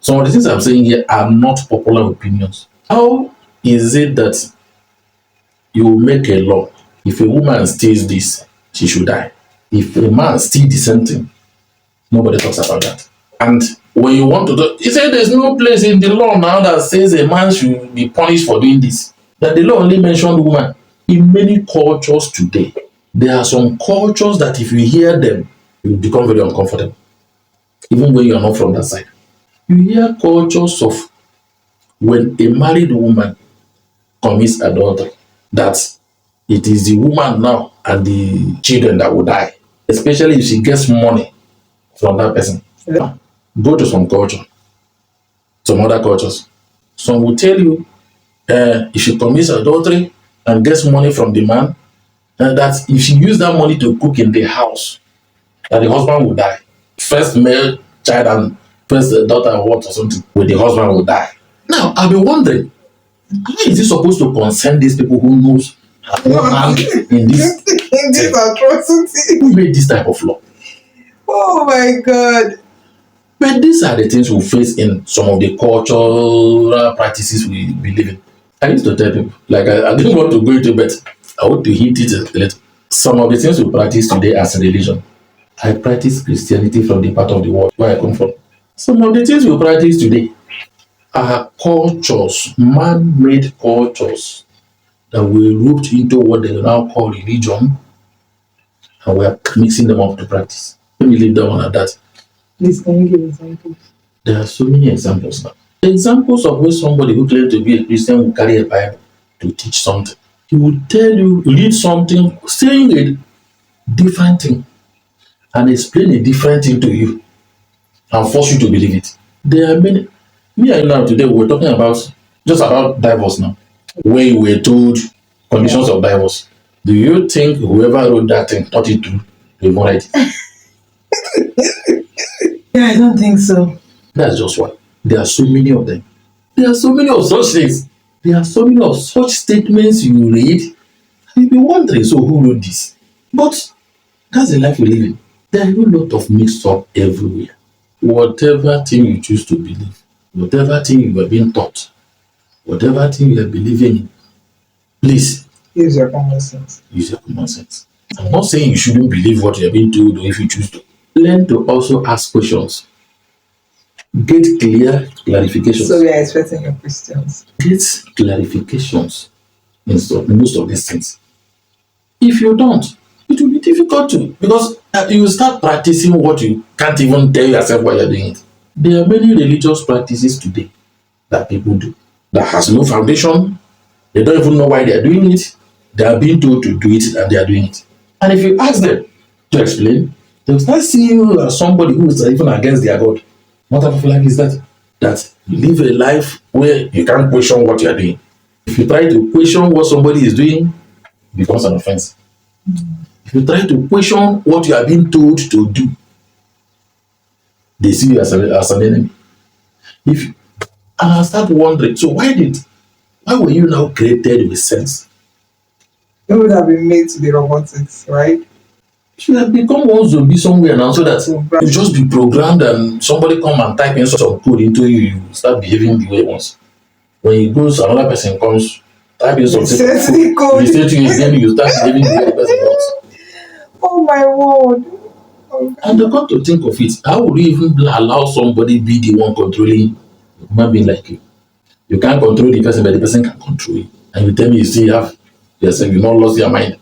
Some of the things I'm saying here are not popular opinions. How is it that you make a law? If a woman steals this, she should die. If a man steals the same thing, nobody talks about that. And when you want to do, he said there's no place in the law now that says a man should be punished for doing this. That the law only mentioned woman. In many cultures today, there are some cultures that if you hear them, you become very uncomfortable, even when you are not from that side. You hear cultures of when a married woman commits adultery, that it is the woman now and the children that will die, especially if she gets money from that person. Yeah. Go to some culture, some other cultures. Some will tell you if she commits adultery and gets money from the man, and that if she use that money to cook in the house, that the husband will die. First male child and first daughter or what or something, with the husband will die. Now I've been wondering, how is it supposed to concern these people who knows have no hand in this in this atrocity? who made this type of law? Oh my God. But these are the things we face in some of the cultural practices we believe in. I used to tell people, like I didn't want to go into, but I want to hint it a little. Some of the things we practice today as a religion, I practice Christianity from the part of the world where I come from. Some of the things we practice today are cultures, man-made cultures that we roped into what they now call religion, and we are mixing them up to practice. Let me leave that one at that. Please, can you give examples? There are so many examples now. Examples of where somebody who claims to be a Christian will carry a Bible to teach something. He will tell you, read something, saying a different thing, and explain a different thing to you, and force you to believe it. There are many. Me and you now today, we're talking about just about divorce now, where you were told conditions of divorce. Do you think whoever wrote that thing thought it through? They won't write it. Yeah, I don't think so. That's just one. There are so many of them. There are so many of such things. There are so many of such statements you read, and you'll be wondering, so who wrote this? But that's the life we live in. There are a lot of mix up everywhere. Whatever thing you choose to believe, whatever thing you are being taught, whatever thing you are believing in, please Use your common sense. use your common sense. I'm not saying you shouldn't believe what you are being told or if you choose to. Learn to also ask questions. Get clear clarifications. So we are expecting your questions. Get clarifications in most of these things. If you don't, it will be difficult to, because you will start practicing what you can't even tell yourself why you're doing it. There are many religious practices today that people do that has no foundation. They don't even know why they are doing it. They are being told to do it and they are doing it. And if you ask them to explain, they'll start seeing you as somebody who is even against their God. What type of life is that? That you live a life where you can't question what you are doing. If you try to question what somebody is doing, it becomes an offense. If you try to question what you are being told to do, they see you as an enemy. And I start wondering, so why were you now created with sense? It would have been made to be robotics, right? You should have become one zombie somewhere now, so that you just be programmed and somebody come and type in some code into you, you start behaving the way it wants. When he goes, another person comes, type in something, the code. you say to you again, you start behaving the way the person wants. Oh my word. Oh, And I got to think of it, how would you even allow somebody be the one controlling a human being like you? You can't control the person, but the person can control you. And you tell me you still have yourself, you not lost your mind.